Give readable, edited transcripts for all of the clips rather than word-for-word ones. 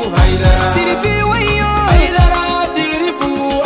سيرفي ويا هيدرا سيرفو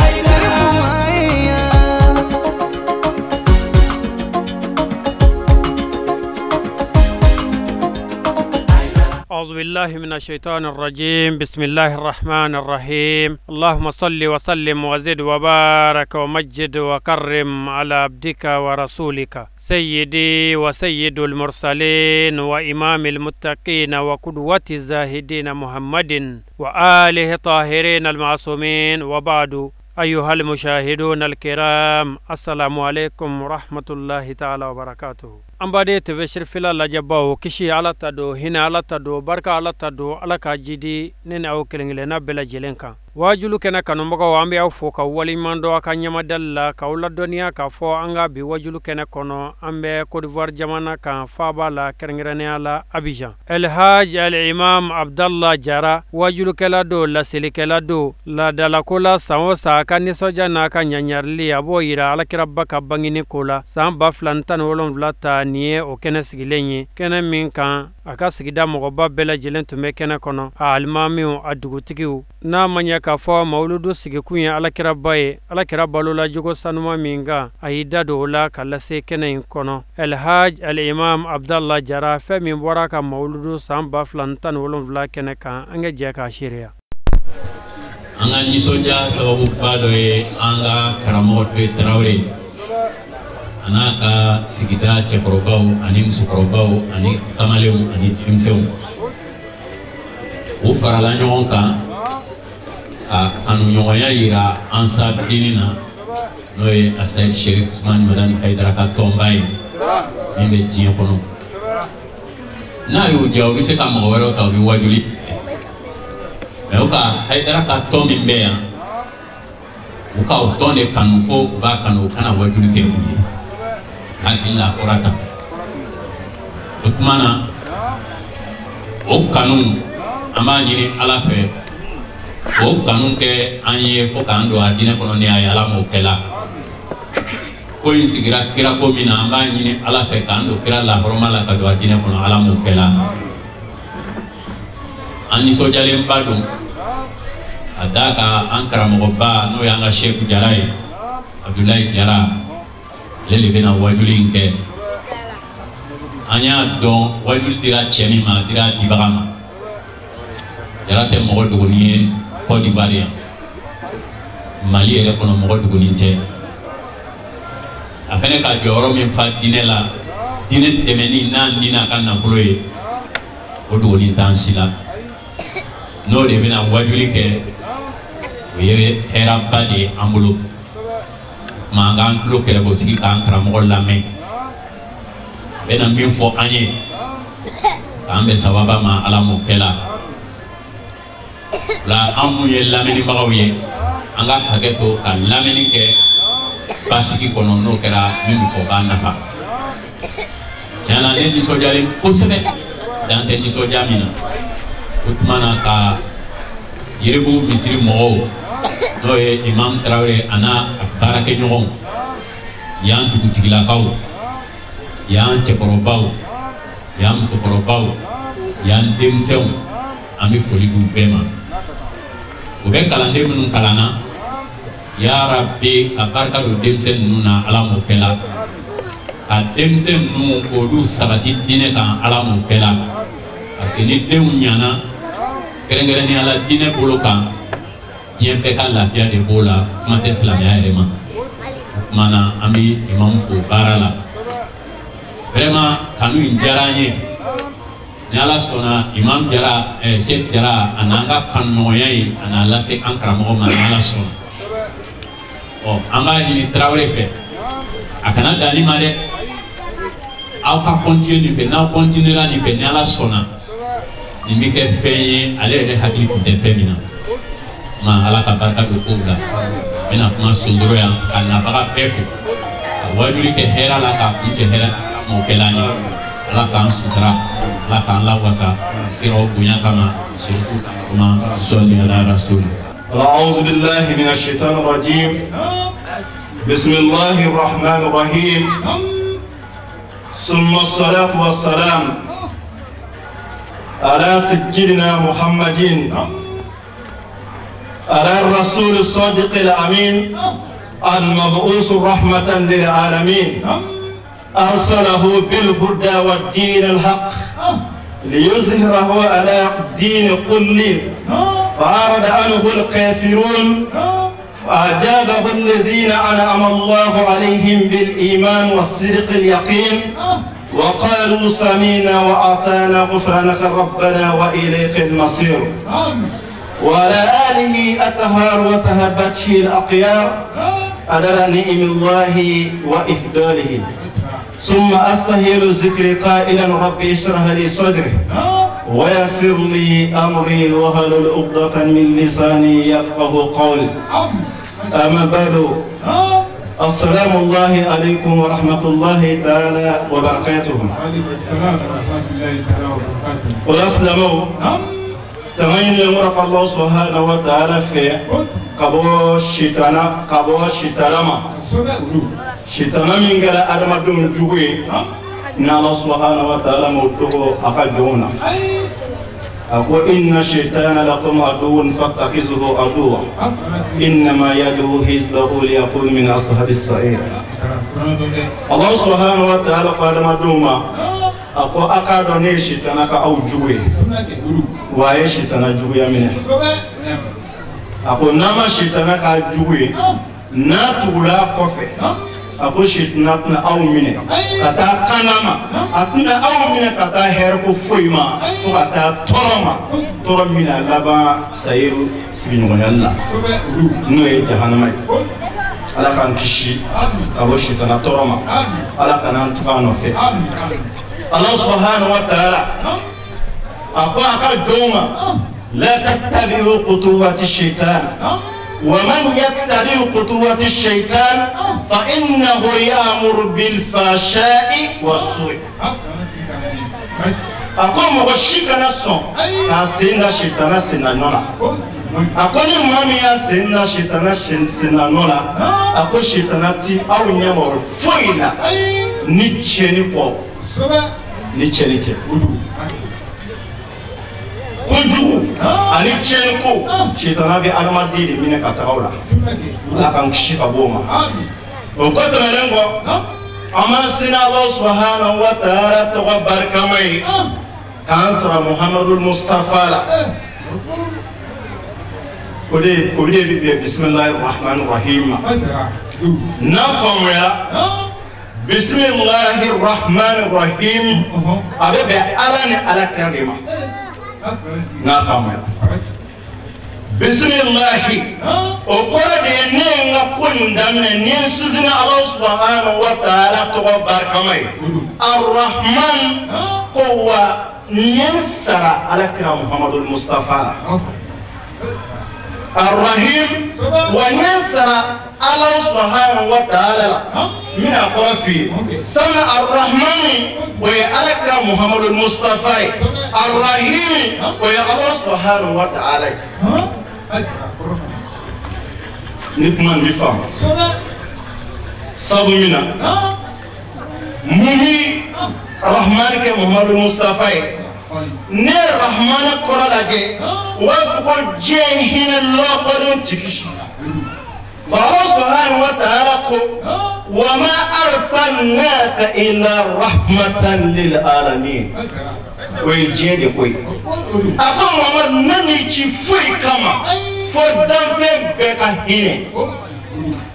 أعوذ بالله من الشيطان الرجيم. بسم الله الرحمن الرحيم. اللهم صل وسلم وزد وبارك ومجد وكرم على عبدك ورسولك سيدي وسيد المرسلين وإمام المتقين وقدوة الزاهدين محمد وآله طاهرين المعصومين، وبعد. أيها المشاهدون الكرام، السلام عليكم ورحمة الله تعالى وبركاته. أمبادي تبشر فيلا لجباو كشي على تدو هنا على تدو بركة على تدو على كاجدي نين أو كلنجلنا بلا جلنكا wajulu kena kanu mbaga wambi au foka wali mando akanyama dalla ka wala dunia ka fo anga bi wajulu kena kono ambe Côte d'Ivoire jamana ka faba la kerngirane ala Abidjan El Haj al Imam Abdallah Jara wajulu kala do la silikela do la dala kola sawosa kan soja na ka nyanyarli abo ira ala kirabba ka bangini kola samba flantan wolon vlata nie o kena sigilenye kena min kan aka sigida mogoba bela jelen tume kena kono a almamiu adugutigiu na manya ka fo mauludu sigikunya ala kirabaye ala kirabalola jogo sanuma minga aida do la kala se kena kono El Haj al Imam Abdallah Jara fe min boraka mauludu samba flantan wolon vla kena kan anga je ka shiria anga ni soja sababu bado e anga karamoto Traoré anaka sigida chekorobau ani musukorobau ani kamaleu ani timseu u farala ɲɔgɔn kan ka kanu ɲɔgɔnya yira an sa dinina n'o ye Asayid Sherif Usman Madani Haidara ka tɔnba ye min bɛ diɲɛ kɔnɔ n'a y'u diya u bɛ se ka mɔgɔ wɛrɛw ta u bɛ wajuli mɛ u ka Haidara ka tɔn min bɛ yan u ka o tɔn de kanu ko u b'a kanu u kana wajuli kɛ u ye hakilila korata o tuma na o kanu an b'a ɲini Ala fɛ o kanu kɛ an ye fo k'an don a diinɛ kɔnɔ ni a ye Ala m'o kɛ la ko in sigira kira ko min na an b'a ɲini Ala fɛ k'an don kira lahɔrɔma la ka don a diinɛ kɔnɔ Ala m'o kɛ la an nisɔndiyalenba don a d'a kan an karamɔgɔba n'o y'an ka Seku Jara ye Abdulayi Jara ale de bɛna wajuli in kɛ an y'a dɔn wajuli dira cɛ min ma a dira dibaga ma Jara tɛ mɔgɔ dogoni ye Côte d'Ivoire yan Mali yɛrɛ kɔnɔ mɔgɔ dogoni tɛ a fɛnɛ ka jɔyɔrɔ min fa diinɛ la diinɛ dɛmɛni n'a ni n'a ka nafolo ye o dogoni t'an si la n'o de bɛna wajuli kɛ o ye hɛrɛba de ye an bolo ma an tulo kɛrɛ ko sigi k'an karamɔgɔ lamɛn bɛna min fɔ an ye k'an bɛ sababa ma Ala m'o kɛ la la an mun ye lamɛnnibagaw ye an ka hakɛ to ka lamɛnni kɛ basigi kɔnɔ n'o kɛra min bɛ fɔ k'a nafa tiɲɛna ne nisɔndiyalen kosɛbɛ dan tɛ nisɔndiya min na o tuma na ka Yiribu misiri mɔgɔw n'o ye Imam Traoré a n'a baarakɛɲɔgɔnw yan dugutigilakaw yan cɛkɔrɔbaw yan musokɔrɔbaw yan denmisɛnw an bɛ foli d'u bɛɛ ma u bɛ kalanden minnu kalanna ya Rabbi ka barika don denmisɛn ninnu na Ala m'o kɛ la ka denmisɛn ninnu k'olu sabati diinɛ kan Ala m'o kɛ la parce que ni denw ɲana kɛrɛnkɛrɛnnenya la diinɛ bolo kan diɲɛ bɛɛ ka lafiya de b'o la kuma tɛ silamɛya yɛrɛ ma o tuma na an bɛ Imam fo baara la vraiment kanu in diyara an ye ni Ala sɔnna Imam Jara Seku Jara a n'an ka kanuɲɔgɔnya ye a n'a lase an karamɔgɔ ma ni Ala sɔnna an b'a ɲini Traoré fɛ a kana dan nin ma dɛ aw ka continuer nin fɛ n'aw continuera nin fɛ ni Ala sɔnna nin bɛ kɛ fɛn ye ale yɛrɛ hakili tun tɛ fɛn min na ma Ala ka barika don kow la n bɛna kuma sonsoro yan ka nabaga bɛɛ fo ka wajuli kɛ hɛrɛ la k'a kun cɛ hɛrɛ m'o kɛla an ye Ala k'an sutura Ala k'an lawasa kiraw bonya kama Seku kuma sɔli ala rasuli. أعوذ بالله من الشيطان الرجيم بسم الله الرحمن الرحيم ثم الصلاة والسلام على سيدنا محمد على الرسول الصادق الأمين المبعوث رحمة للعالمين أرسله بالهدى والدين الحق ليظهره على الدين كله فأعرض عنه الكافرون فأجابه الذين أنعم الله عليهم بالإيمان والصدق اليقين وقالوا سمينا وأطعنا غفرانك ربنا وإليك المصير. وعلى آله أطهار وصحبته الأخيار على نعم الله وإفضاله. ثم أستهيل الذكر قائلا ربي اشرح لي صدري ويسر لي أمري واحلل عقدة من لساني يفقه قولي. أما بعد السلام الله عليكم ورحمة الله تعالى وبركاته. والسلام تمين لمرق الله سبحانه وتعالى في كبو شيطانا شيطانا من قال أدم دون جوي نال سبحانه وتعالى موتوه أكجونا أقول إن الشيطان لكم عدو فاتخذوه عدوا إنما يدعو حزبه ليكون من أصحاب السعير. الله سبحانه وتعالى قال ما دوما أقول أكادوني الشيطان كأو جوي وأي شيطان جوي منه أقول نما الشيطان كجوي ناتولا كفي أقول شيطان أو منه كتا كنما أتنا أو منه كتا هركو فيما فكتا ترى من لبا سير سبحان الله نوي جهنم على كان كشي أقول شيطان ترى على كان تبانو في الله سبحانه وتعالى أقول أكدوما لا تتبعوا خطوات الشيطان ومن يتبع خطوات الشيطان فإنه يأمر بالفحشاء والسوء. أقول مغشيك نفسه كاسينا شيطانا سينا نولا أقول مامي سينا شيطانا سينا نولا أقول شيطانا تي أو نيامور فويلا نيتشيني فو نيتشيني تي kunjugu ani chenko shitana bi almadi de mine katawla la kan kishika boma o ko to melengo amasina Allah subhanahu wa ta'ala to barkamai kansra muhammadul mustafa la kode bi bismillahir rahmanir rahim nafamu ya bismillahir rahmanir rahim abe alani ala krima نافهم بسم الله وقال إننا كنا من نسزنا الله سبحانه وتعالى تبارك كماي الرحمن هو ينصر على كلام محمد المصطفى الرحيم وننصر الله سبحانه وتعالى من أقرافي سمع الرحمن ويألك محمد المصطفى الرحيم ويا الله سبحانه وتعالى نتمنى بفهم صابونا مهي الرحمن كمحمد المصطفى نير الرحمن كرلاجي وفق جيهن الله قدم تكشي الله سبحانه وتعالى وما أرسلناك إلا رحمة للعالمين ويجيني كوي أقول ماما نمي تفوي كما فدام في بكا هيني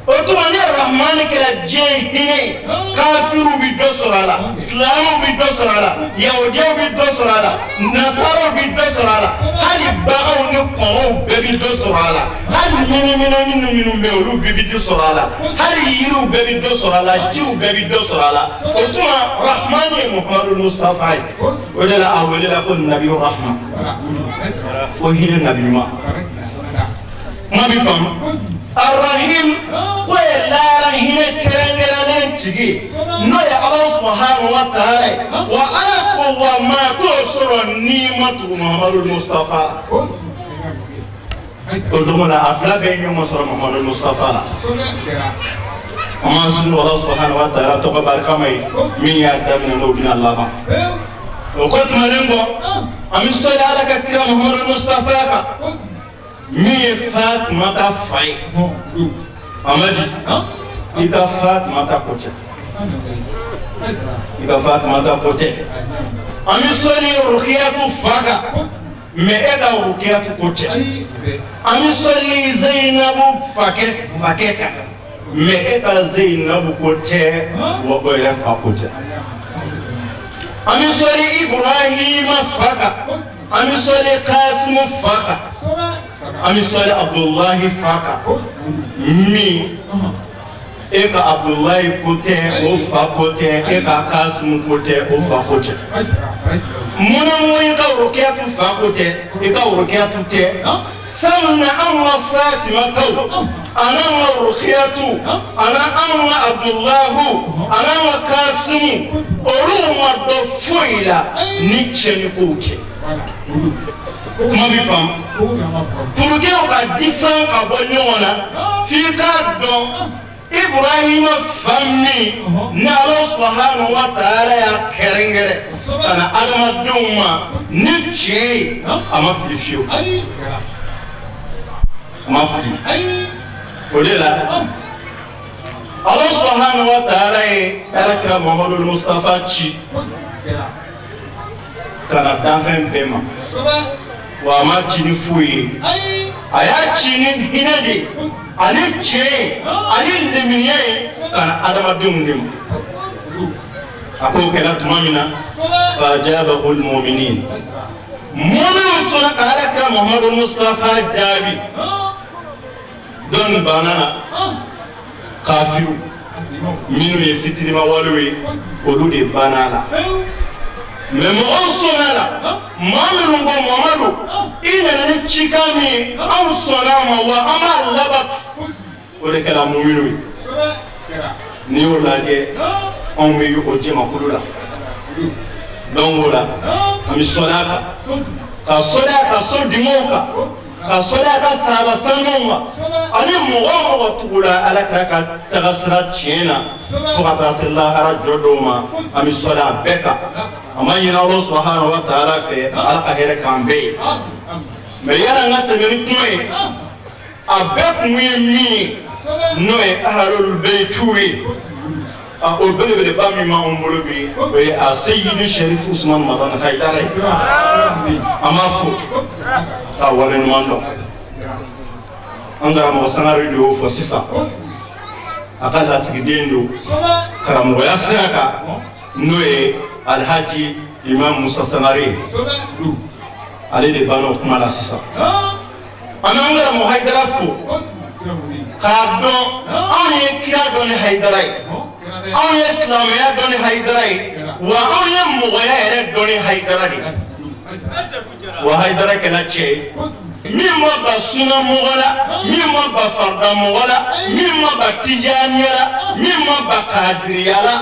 وتماني الرحمن كلا جيهني كافر بدوسر على إسلام بدوسر على يهودي بدوسر على نصارى بدوسر على هل باغو نقوم بدوسر على هل من مولو بدوسر على هل يرو بدوسر على جو بدوسر على وتما الرحمن محمد المصطفى ولا أول لا كل نبي الرحمن وهي النبي ما بيفهم الرحيم ولا رحيم كرنجران تجي نويا الله سبحانه وتعالى وأقوى ما توصل نعمة محمد المصطفى قدوم لا أفلا بين يوم صار محمد المصطفى وما سن الله سبحانه وتعالى تقبل كماي من يدم من نبينا الله وقلت مالنبو أمي سيد على كتير محمد المصطفى mi Fatima ta fai amadi ika Fatima ta kocha ika Fatima ta kocha ami soli ruqyatu faka me eka ruqyatu kocha ami soli Zainabu fakeka me eka Zainabu kocha wa boyra fakocha ami soli Ibrahim faka ami soli Qasim faka ami soli Abdullah faka mi eka Abdullah kote o fakote eka Qasim kote o fakote muna moyika ruqyatu fakote eka ruqyatu te samna amma Fatima kaw ana ruqyatu ana amma Abdullah ana Qasim oruma do foila ni cheni koke ma bi fam pour que on ka différent ka bo nyona fi ka don Ibrahim famni na Allah subhanahu wa ta'ala ya kerengere kana adama duma ni che ama filifio ma fili odela Allah subhanahu wa ta'ala ya Muhammad Mustafa chi kana dafen bema wa ma chini fuyi aya chini hinade ani che ani leminiye kana adama dumnim ako kala tumamina fajabahu almu'minin mu'min sura kala Muhammad Mustafa jabi don banana kafiru minu ye fitrima walwe olude banala mais mon sonala mamelu ngo mamadu ina ni chikami au sonama wa ama labat ole kala mu'minu ni olage on me yo ojema kulula dongola ami solaka ka solaka so dimoka ka solaka saba sanoma ani mo tula ala ka tagasra chena to ka tasalla hara jodoma ami sola beka amanyina Allah subhanahu wa ta'ala fe ala kahira kambe me yara ngata ni tuwe abek mi noe ahlul baytuwi o bele bami ma umbulubi we a sayyidu sharif Usman Madan Haidara amafu ta wala mando anga mo sanari do fo sisa akala sigidendo karamo ya saka noe alhaji imam Musa Sanari ale de bano kuma la sisa ananga mo Haidara fo kado anye kira doni Haidara anye islamiya doni Haidara wa anye mugaya ere doni Haidara wa Haidara kala che mimma ba suna mugala mimma ba farda mugala mimma ba tijaniya mimma ba kadriyala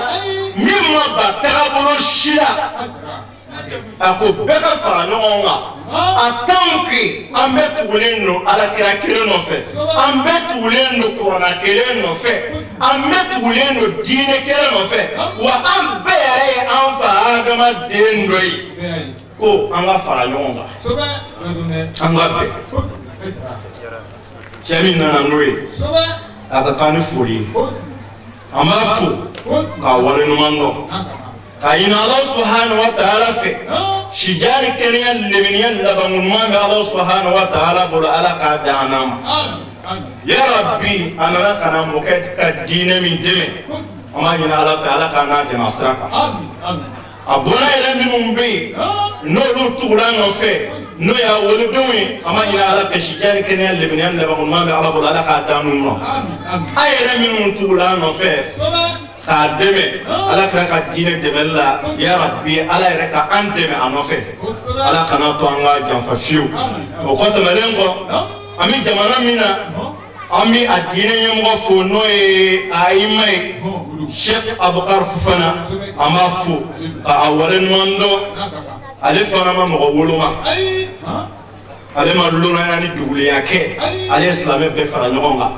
mimma ba tarabulu shira ako beka fara ɲɔgɔn kan a tanki an bɛ tugulen don alakira kelen nɔfɛ an bɛ tugulen don kuranna kelen nɔfɛ an bɛ tugulen don diinɛ kelen nɔfɛ wa an bɛɛ yɛrɛ ye an fa adamaden dɔ ye ko an ka fara ɲɔgɔn kan an ka bɛn cɛ min nana n'o ye a ka kan ni foli ye an b'a fo k'a wale ɲuman dɔn kayina Allah subhanahu wa ta'ala fe shijari kenya leminiya labangun ma Allah subhanahu wa ta'ala bolo ala ka danam ya rabbi anara kana moket ka dine min deme ama ina ala fe ala kana de masraka abona ila minum be no lu turan no fe no ya wolu dewi ama ina ala fe shijari kenya leminiya labangun ma ala bolo ala ka danum no ayira minum turan no fe ka deme ala kira ka dine deme la ya rabbi ala yɛrɛ ka an deme a nɔfɛ ala kana to an ka janfa fiyewu o kɔ tɛmɛnen kɔ an bɛ jamana min na an bɛ a diinɛ ɲɛmɔgɔ fo n'o ye ayima ye Sheikh Abubakar Fofana an b'a fo ka a wale ɲuman dɔn ale fana ma mɔgɔ woloma ale ma lɔnnaya ni dugulenya kɛ ale ye silamɛ bɛɛ fara ɲɔgɔn kan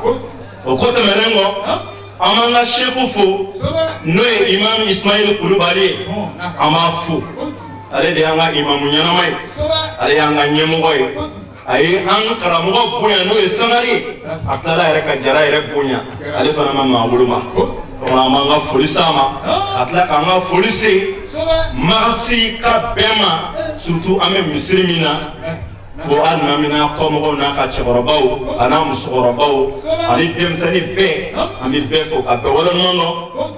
o kɔ tɛmɛnen kɔ amanga sheku fo no imam Ismail Kulubali ama fo ale de anga imam nyanama ale anga nyemogo ayi an karamogo bonya no ye sangari akala yɛrɛ ka jara yɛrɛ bonya ale fana ma maa wolo ma on ma nga foli sama atla ka nga foli se marsi ka bema surtout ame misiri mina ko anna mina komo na ka cheborobaw ana musorobaw ani demsani be ami be fo ka be wala nono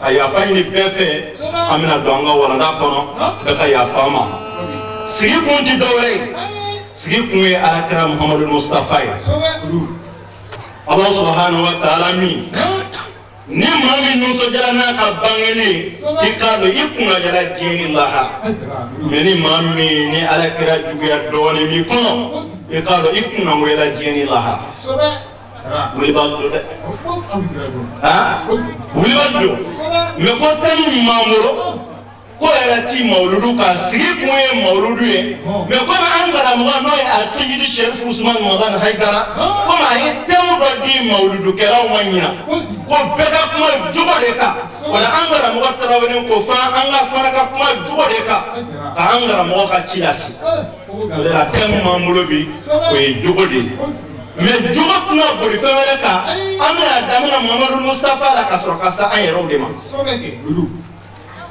aya fayni be fe amina donga wala da kono be ka ya fama sigi kunti dowre sigi kunwe akra muhammad mustafa Allah subhanahu wa ta'ala mi ni mami nuso jala na ka bangeni ikado ikuna jala jeni laha meni mami ni alakira juguya doni mi kono ikado ikuna wela jeni laha wuli baddo de ha wuli baddo me ko tani mamuro ko era ti mauludu ka sigi kuye mauludu ye me ko angara mo no ya asiji Sheikh Usman Ramadan Haidara ko ma yitemu do di mauludu kera wanya ko bega kuma jugo de ka wala angara mo tarawene ko fa anga faraka kuma jugo de ka angara mo ka chilasi la temu mamulo bi ko jugo de me jugo kuma bori fewele ka amina damina Muhammad Mustafa la kasroka sa ayero de ma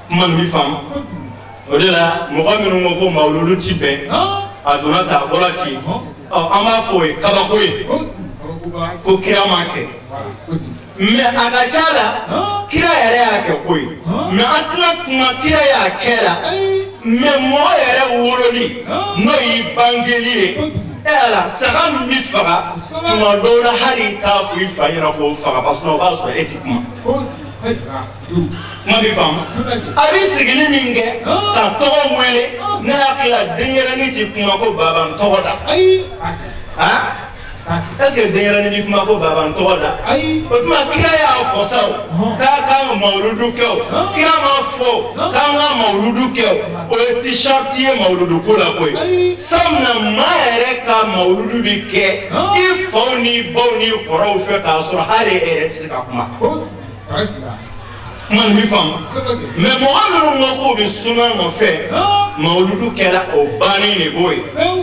man bi fam odela mo ko minu ko mawlulu tibe aduna ta bolaki ama foi kaba koy fo kira make me agachala kira yare yake koy me atna kuma kira ya kera me mo yare woroli no yi bangeli ela sagam mi faga kuma dora hari ta fu fayira ko faga pasno ba so etikuma Mami fam abi sigini minge ka togo mwele na akila dengera ni ti kuma ko baba ntogo da ha est-ce que dengera ni kuma ko baba ntogo da o tuma kira ya fosaw ka mauludu keo kira ma fo ka mauludu keo o t-shirt ye mauludu ko la koy samna maere ka mauludu bi ke ifoni boni foro fe ka so hare ere tsika kuma man mi fam mais mo amru ngoko bi suna mo fe mauludu kala o bani ni boy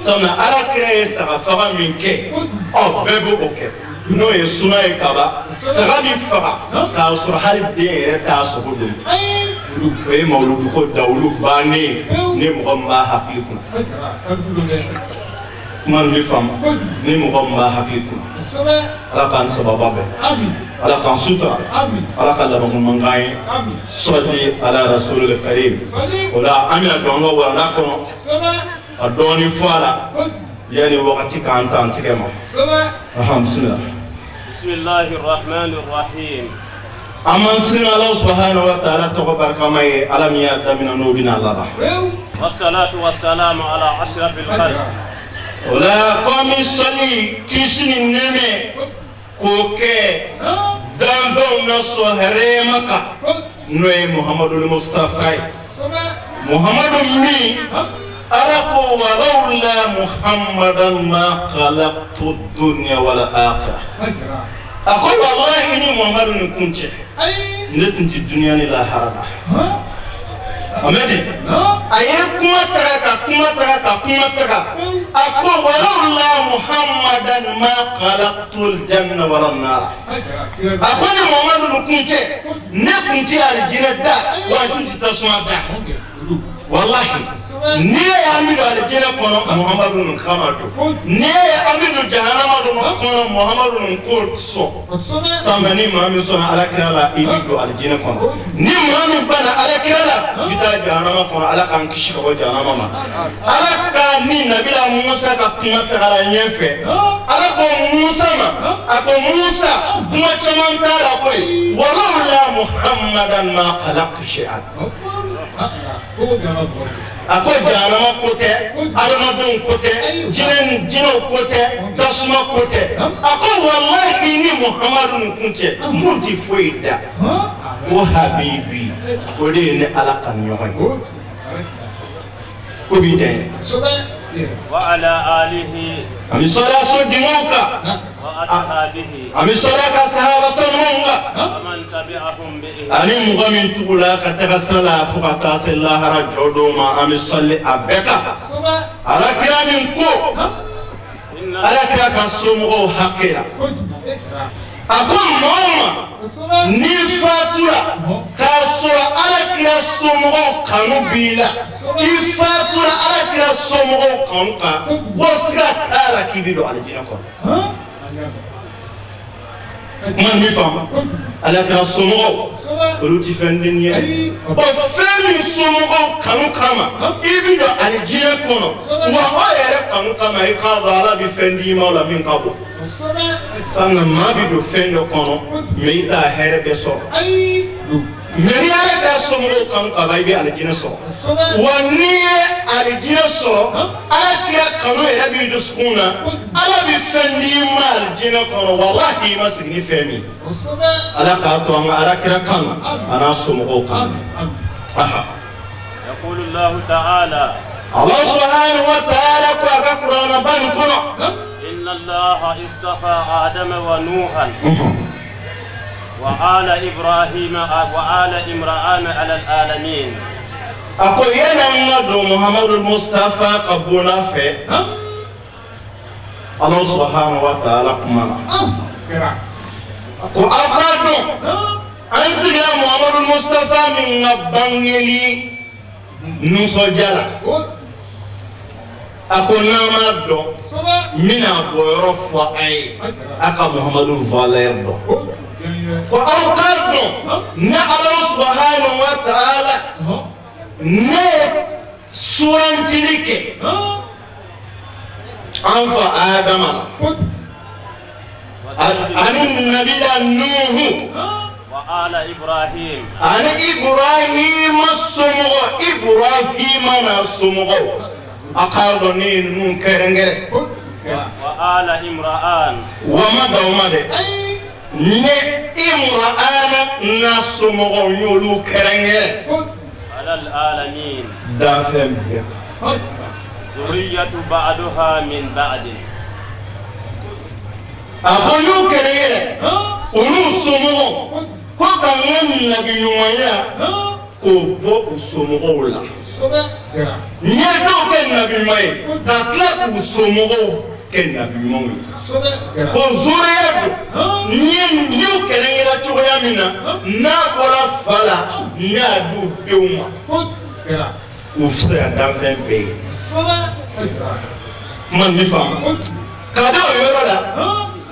sama ala créer ça fa min ke o bebo oke no ye suna e kaba saga bi fa ka sur hal de ta so bodum e mauludu ko dawlu bani ni mo ma hakiku man mi fam ni mo ma hakiku ala kan sababa be ala kan sutra ala kan la mangai salli ala rasulil karim wala amina dongo wala kono adoni fala yani wakati kan tan tikema bismillah bismillahir rahmanir rahim aman sin Allah subhanahu wa ta'ala to barkamay alam ya damina nobina Allah wassalatu wassalamu ala ashrafil khalq wala qami salli kisni neme koke danzo na sohere maka noy Muhammadul Mustafa Muhammadu mi arako walawla Muhammadan ma khalaqtu dunya wal akhirah ako wallahi ni Muhammadu ni kunche netinti dunya ni la haraba amedi aye kuma taka ako walawla Muhammadan ma khalaqtul janna wal nar ako ni Muhammadu ni kunche ne kunche aljina da wa kunche tasma da wallahi ne ya amidu aljina kono Muhammadu ni khamadu ne ya amidu jahannama do kono Muhammadu ni ko so samani mami sona alakira ibidu aljina kono ni mami bana alakira bita jahannama kono alakan kishi ko jahannama ma alaka ni nabila Musa ka kuma tagala nyefe alako Musa ma ako Musa kuma chamantara koy walawla Muhammadan ma khalaqtu shay'an ako janama kote alamadun kote jino kote tasma kote ako wallahi ni Muhammadun kunche muti foida o habibi o de ne alakan yoy ko bi den wa ala alihi ami sala so dimonka wa ashabihi ami sala ka sahaba salmonga man tabi'ahum bi ani mugamin tugula ka tagasala fukata sallahu jodo ma ami salli abeka ala kiramin ko إن ala kira ka somɔgɔw hakɛ la a ko maa o maa n'i fatura k'a sɔrɔ ala kira somɔgɔw kanu b'i la i fatura ala kira somɔgɔw kanu kan ko siga t'a la k'i bɛ don alijinɛ kɔnɔ man mi faamu ala kira somɔgɔw olu ti fɛn den ye fɛn min somɔgɔw kanu kama i bɛ don alijinɛ kɔnɔ wa o yɛrɛ kanu kama i k'a dɔn ala bɛ fɛn d'i ma o la min ka bon fanga maa bɛ don fɛn dɔ kɔnɔ mɛ i t'a hɛrɛ bɛɛ sɔrɔ mɛ ni ala kira somɔgɔw kanu kaba i bɛ alijinɛ sɔrɔ wa n'i ye alijinɛ sɔrɔ ala kira kanu yɛrɛ b'i dusukun na ala bɛ fɛn d'i ma alijinɛ kɔnɔ walahi i ma sigi ni fɛn min ala k'a to an ka ala kira kanu a n'a somɔgɔw kanu يقول الله تعالى Allah subhanahu wa ta'ala ko a ka Kurana ba nin kɔnɔ إن الله اصطفى آدم ونوحا وآل إبراهيم وآل إمران على العالمين. أقول يا نمدو محمد المصطفى قبونا في الله سبحانه وتعالى كمانا أقول أقادو أنسي يا محمد المصطفى من نبانيلي نوسو جالا أقول نمدو من أبو رفع أي أكا محمد الفاليردو وأوقاتنا نا الله سبحانه وتعالى نا سوانجلك أنفع آدم أن النبي نوح وآل إبراهيم أن إبراهيم السمغ إبراهيم السمغ أقارني نكرنجر وآل إمران وما دوما ne imra'ana na somɔgɔw y'olu kɛrɛnkɛrɛn على العالمين danfɛn bɛɛ ذرية بعضها من بعد a ko y'u kɛrɛnkɛrɛn olu somɔgɔw ko ka n ka nabiɲumanya k'o bɔ u somɔgɔw la n ye dɔw kɛ nabiɲuman ye ka tila k'u somɔgɔw kɛ nabiɲumanw ye ko zuriya don n y'u kɛrɛnkɛrɛn cogoya min na n'a bɔra fa la n y'a di u denw ma u fisaya danfɛn bɛɛ ye kuma min faamu ka da o yɔrɔ la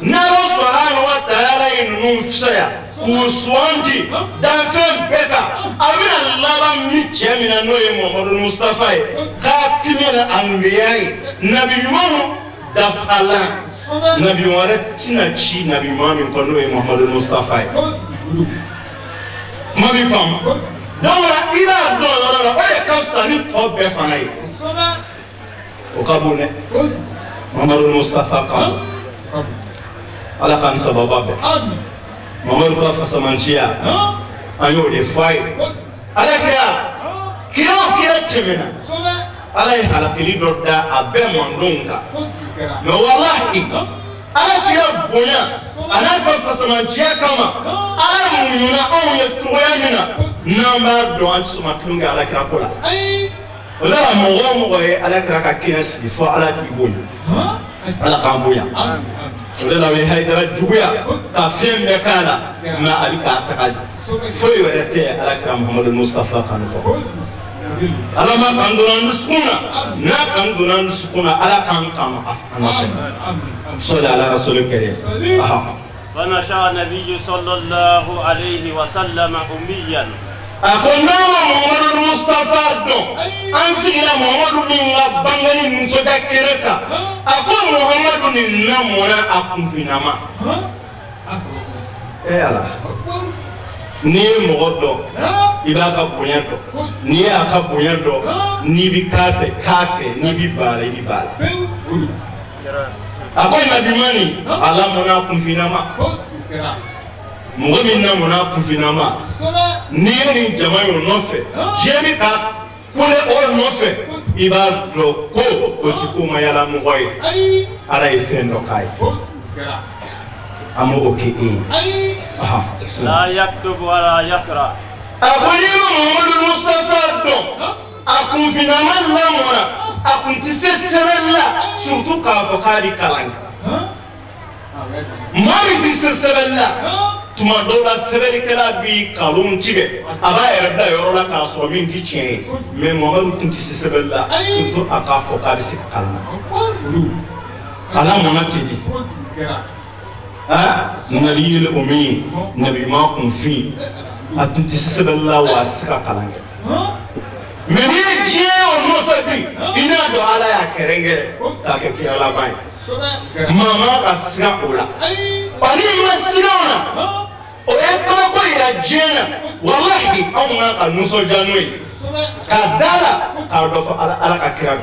n'Ala subhanahu wa ta'ala ye ninnu fisaya k'u sugandi danfɛn bɛɛ kan a bɛna laban min cɛ min na n'o ye Muhamadu Mustafa ye khatimul anbiya ye nabi ɲumanw dafalan nabi wɛrɛ tɛna ci nabi ɲuman min kɔ n'o ye Muhamadu Mustafa ye kuma bɛ faamu donc i b'a dɔn yɔrɔ la o de ka fisa ni tɔ bɛɛ fana ye o ka bon dɛ Muhamadu Mustafa kan ala k'an sababa bɛɛ Muhamadu ka fasamanciya an y'o de fɔ a ye ala kira o kira tɛmɛna ala ye halakili dɔ da a bɛɛ mandenw kan mais walahi ala kira bonya a n'a ka fasamanciya kama ala muɲuna anw ye cogoya min na n'an b'a dɔn an tɛ sɔn ka tulon kɛ ala kira ko la o la mɔgɔ o mɔgɔ ye ala kira ka kɛnɛ sigi fɔ ala k'i bonya ala k'an bonya o de la o ye Hayidara juguya ka fɛn bɛɛ k'a la nka a bɛ k'a taga foyi wɛrɛ tɛ ala kira Muhamadu Mustafa kanu kɔ ala ma kan donna n dusukun na n'a kan donna n dusukun na ala k'an kanu a nɔfɛ sɔli ala rasuli kɛrɛ فنشأ النبي صلى الله عليه وسلم أميا a ko n'a ma Muhamadu Mustafa dɔn an sigila Muhamadu min ka bangali nisɔndiya kɛnɛ kan a ko Muhamadu nin lamɔna a kunfinnama ala n'i ye mɔgɔ dɔn i b'a ka bonya dɔn n'i y'a ka bonya dɔn n'i bɛ k'a fɛ n'i bɛ baara i bɛ baara a ko nabimani a lamɔna a kunfinnama mɔgɔ min lamɔna a kunfinnama n'i ye nin jama ye o nɔfɛ diɲɛ bɛ ka kule o nɔfɛ i b'a dɔn ko o tɛ ko ma yala mɔgɔ ye ala ye fɛn dɔ k'a ye an b'o kɛ e ye لا يكتب ولا يقرأ a ko n'i ma Muhamadu Mustafa dɔn a kunfinnama lamɔna akun ti se sebella surtout ka fo kali kalan mari ti se sebella tuma dola sebeli kala bi kalun tibe aba erda yorola ka so min ti chen mais Muhammadu kun ti se sebella surtout aka fo kali se kalan ala mona tidi nabi le umi nabi ma kun fi atun ti se sebella wa sika kalan mais ni je o no sabi ina do ala ya kerengere ta ke kira la bai mama ka sika ola ani masirona o e kama ko ira jena wallahi amma ka nuso janui ka dala ka do ala ka kira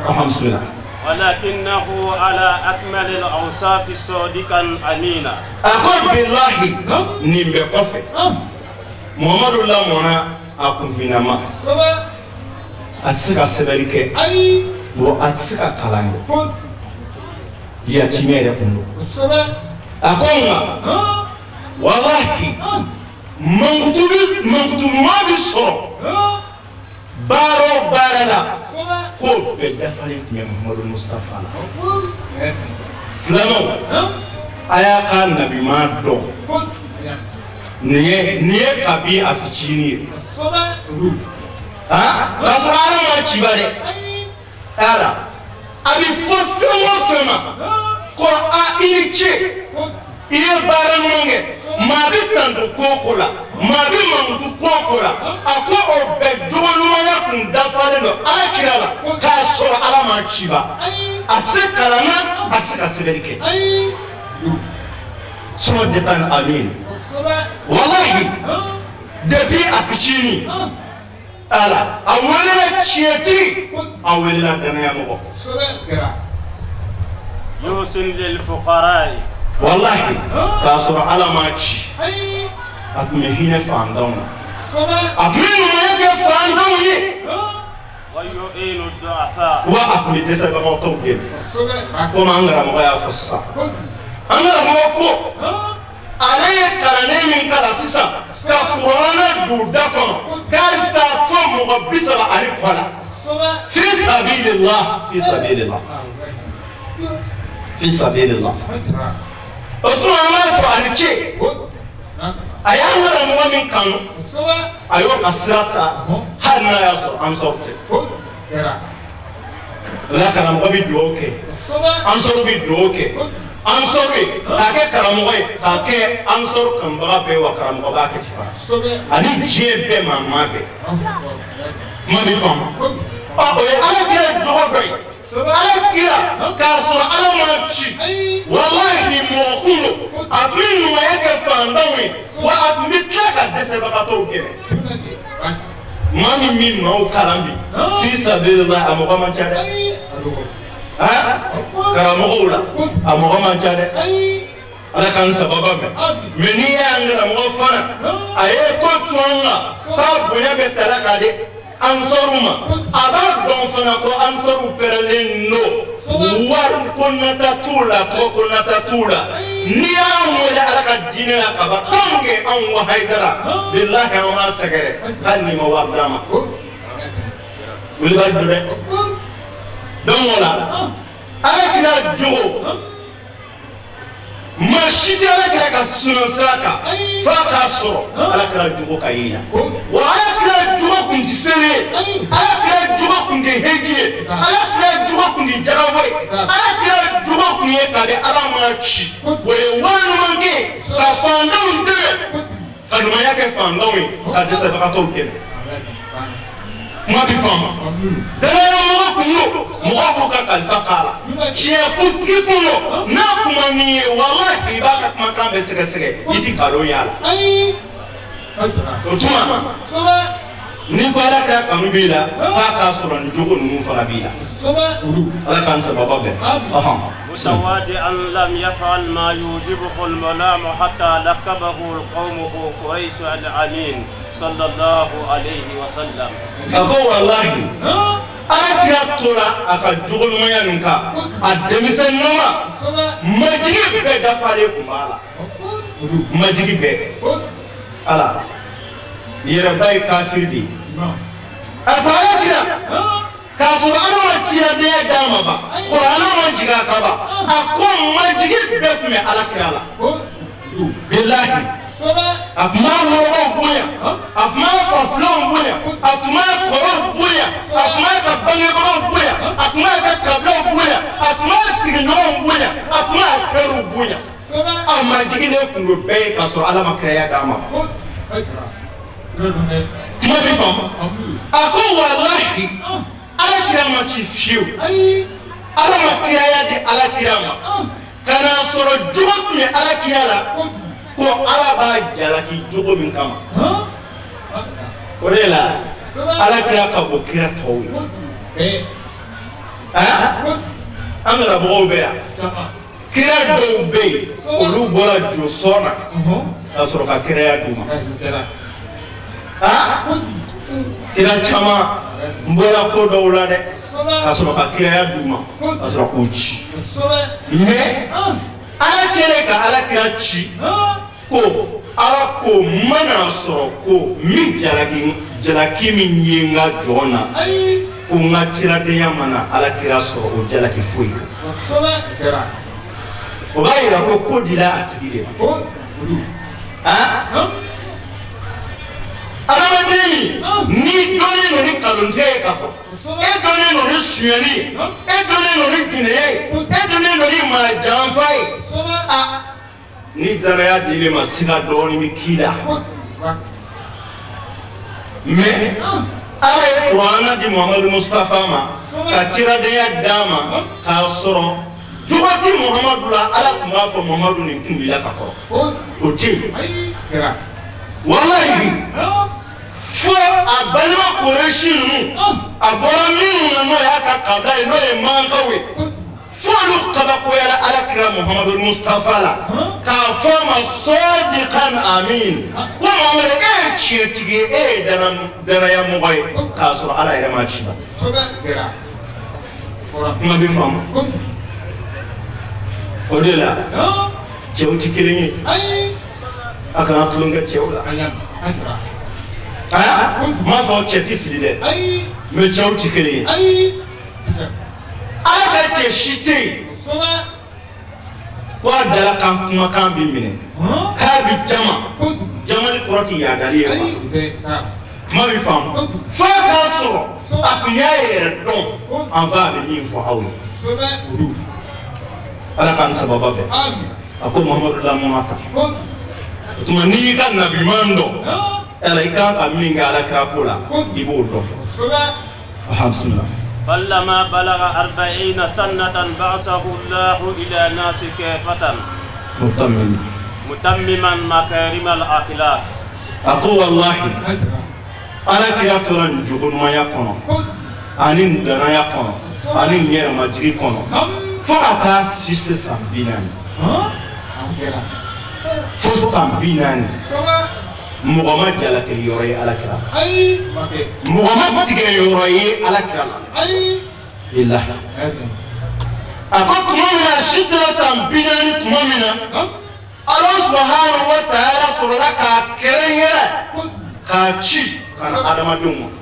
alhamdulillah ولكنه على أكمل الأوصاف صادقا أمينا أقول بالله نيمبي كوفي محمد الله مونا أكون في نما أتسكا سبريكي وأتسكا كلامي يا تيمير يكون أقول والله من كتب ما بيصير بارو بارلا ko be dafale me Muhammadu Mustafa flamo aya ka nabi ma do niye kabi afichini kasara ma chibare ala abi fofema ko a iliche iye baran monge ma bi tando kokola ma bi mangutu kokola ako o be jolu ya kun dafale do ala kirala ka so ala ma chiba atse kalama atse kaseberike so depan amin wallahi depuis afichini ala awela chieti awela dana ya mo يوصل للفقراء والله كاسر على ماتش أتمنى هنا فاندون أتمنى ما يبقى فاندون ويعين الضعفاء وأتمنى تسبب موتوكين كما أنغرا مغايا فسا أنغرا مغاكو عليه كالاني من كالاسيسا كقرانا دودكم كالسا فم مغبسا عليك فلا في سبيل الله في سبيل الله في سبيل الله أتوا ما فعلتي أيام رمضان كانوا أيوة أسرتا هنا يا سو أنصرت لكن أنا بدوك أنصر بدوك أنصر لكن كراموي لكن أنصر كم بابي وكرامو باك تفا أني جيب ما بي ما بيفهم أنا كده جوابي ala kira kasura ala machi wallahi mokulo admin ma yake fandawi wa admitra ka dese bakato kene mami min no karambi fi sabilillah amoga manchade karamola amoga manchade ala kan sababa me meni yanga mo fana aye ko twanga ka bunya betala kade ansaruma aba don fana ko ansaru perelen no war konata tula ni amwala alaka jinna kaba kange an wa haidara billahi ma sagare anni ma wabdama ulba dole don wala alakina jogo mashidi alakira ka sunan saka faka soro alakira jogo kayina wa alakira jogo kun sisere alakira jogo kun de hejiye alakira jogo kun de jaraboy alakira jogo kun ye kade alamachi we wanu mangi ka fandon de kaduma yake fandon ka desa bakato kene ma bi fama dana mo ko ka kalfa kala che kuno na kuma ni wallahi baka makambe sege yiti kalo yala tuma ni ko ala ka kamubila fa ka sura ni jogo nu fa bila ala kan sababa be متواضعا لم يفعل ما يوجبه المنام حتى لقبه القوم قريش العمين صلى الله عليه وسلم أقول والله أكرتورا أكجول ما ينكا أدمسن نما مجيب بدفعله كمالا مجيب على يربي كافر دي أتاكنا kasoro ala ma tira de dama ba qur'ana ma jiga ka ba akon ma jigi be kuma ala kira la billahi akma mo boya akma fa flon boya akma koro boya akma ka bange boya akma ka kablo boya akma sigino boya akma karu boya amma jigi ne kungo be kasoro ala ma kira dama kuma bi fam ako wallahi ala kirama ci fiu ala ma kiraya de ala kirama kana soro jogo me ala kirala ko ala ba jalaki jogo min kama orela ala kira ka bo kira tawi amara bo be ya kira do be olu bora jo sona asoro ka kiraya duma kira chama mbora ko dawla de asoro ka kira duma asoro ko ci mais ala kere ka ala kira ci ko ala ko mana soro ko mi jalaki min yenga jona ko ngatira de yamana ala kira soro o jalaki foi o bayira ko dila atigire Alamadini, ni donné nos calonniers, et donné nos suéris, et donné nos guinéens, et donné nos majanfai. Ah, ni daraya dile masina doni mikila. Mais, aye Qur'ana di Muhammad Mustafa ma, katira deya dama, kasoro. Jogati Muhammadullah ala kuma fo Muhammadu ni kumbila kakoro. Oti. Wallahi. Fo abalima koreshi nu abora minu na no ya ka kada no e mangawe fo lu kaba ko ya ala kira Muhammadur Mustafa la ka fo ma sadiqan amin ko Muhammad e chietige e dana ya mo bay ka so ala ya ma chiba so ga gira ora ma bi fam odela chew tikilini ai akana tulunga chewla ayam antra ma fa cheti filide me chaw tikele ala che shite ko dala kan kuma kan bi mine ka bi jama ni kurati ya dali ma bi fam fa ka so akunya yere don en va venir fo awu ala kan sababa be ako Muhammadu la mata tuma ni ka nabi mando ala ikan ka minga ala krakola ibo do alhamdulillah فلما بلغ 40 سنة بعثه الله إلى ناس كافة متمما مكارم الأخلاق أقول والله أنا كراتورا جبن ما يكون أنين دنا يكون أنين ير ماجري يكون فأتا سيست سامبينان فستامبينان Muhammad jala kali yoray ala kira Muhammad tige yoray ala kira billah apa kumamina shisla sambinani kumamina Allah subhanahu wa ta'ala surala ka kerengera ka chi kana adama dungo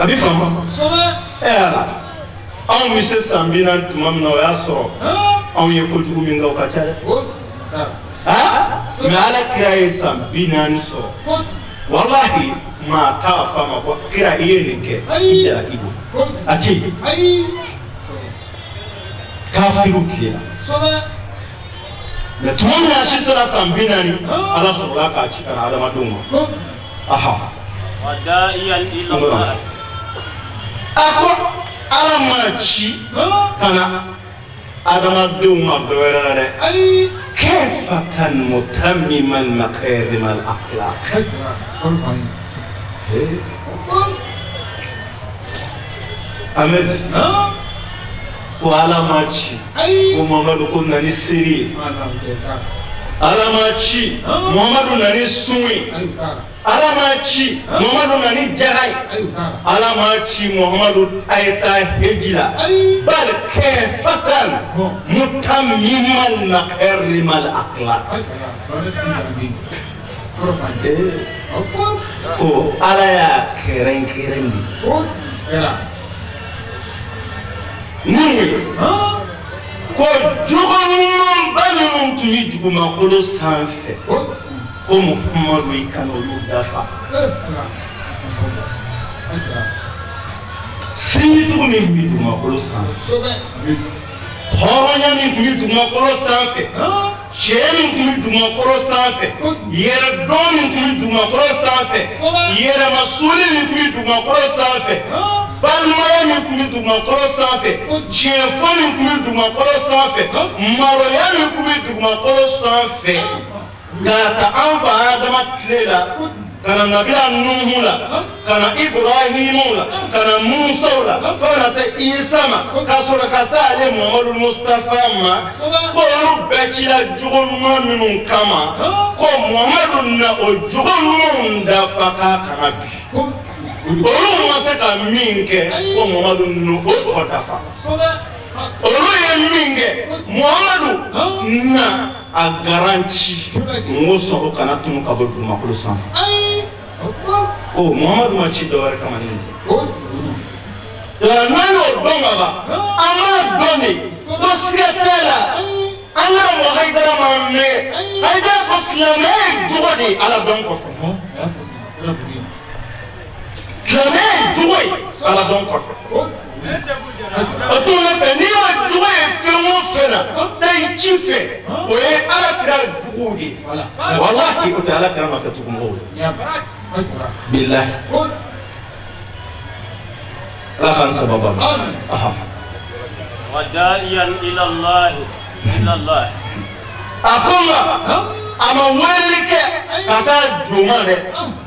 abi fama ala on mise sambinani kumamina ya so on ye kojugu minga ka chale mais ala kira ye san binani sɔrɔ wallahi ma t'a fama ko kira i ye nin kɛ i jalaki do a tɛ yen kafiru tilela mais tuma min na si sera san binani ala sɔrɔla k'a ci kana adamadenw ma aha a ko ala ma ci kana adamadenw ma dɔ wɛrɛ la dɛ كيف متمم المكارم الأخلاق أمد وعلى ماتشي ومحمد كنا نسيري على ماتشي محمد ناني سوي على ماتشي محمد ناني جاي على ماتشي محمد أيتا هجلا بل كيف متمم المكارم الأخلاق ko ala y'a kɛrɛnkɛrɛn de ni ko jogoɲumanba minnu tun bɛ dugumakolo sanfɛ ko Muhamadu i kana olu dafa sinjitugu min tun bɛ dugumakolo sanfɛ hɔrɔnya min tun bɛ dugumakolo sanfɛ cɛ min tun bɛ dugumakolo sanfɛ yɛrɛdɔn min tun bɛ dugumakolo sanfɛ yɛrɛmasoli min tun bɛ dugumakolo sanfɛ balimaya min tun bɛ dugumakolo sanfɛ tiɲɛfɔ min tun bɛ dugumakolo sanfɛ maloya min tun bɛ dugumakolo sanfɛ k'a ta an fa Adama tile la ka na Nabila Nuhu la ka na Ibrahimu la ka na Musaw la fo kana se Isa ma ka sɔrɔ ka se ale Muhamadu Mustafa ma ko olu bɛɛ cila jogo ɲuman minnu kama ko Muhamadu na o jogo ɲumanw dafa k'a kana bi olu ma se ka min kɛ ko Muhamadu nu o tɔ dafa olu ye min kɛ Muhamadu na a garanti n ko sɔrɔ kana tunu ka bɔ dugumakolo sanfɛ ko Muhamadu ma ci dɔwɛrɛ kama ni n'an y'o dɔn ka ban an b'a dɔn de ko siga t'a la an karamɔgɔ Hayidara ma mɛn Hayidara ko silamɛya ye jogo de ye Ala dɔn kɔfɛ silamɛya ye jogo ye Ala dɔn kɔfɛ o tuma fɛ n'i ma jogo ye fɛn o fɛn na taa i ci fɛ o ye Alakira juguw de ye walahi o tɛ Alakira nɔfɛ tugumɔgɔw ye bilahi Ala k'an sababa ma وداعيا إلى الله a ko nka a ma weleli kɛ ka taa juma dɛ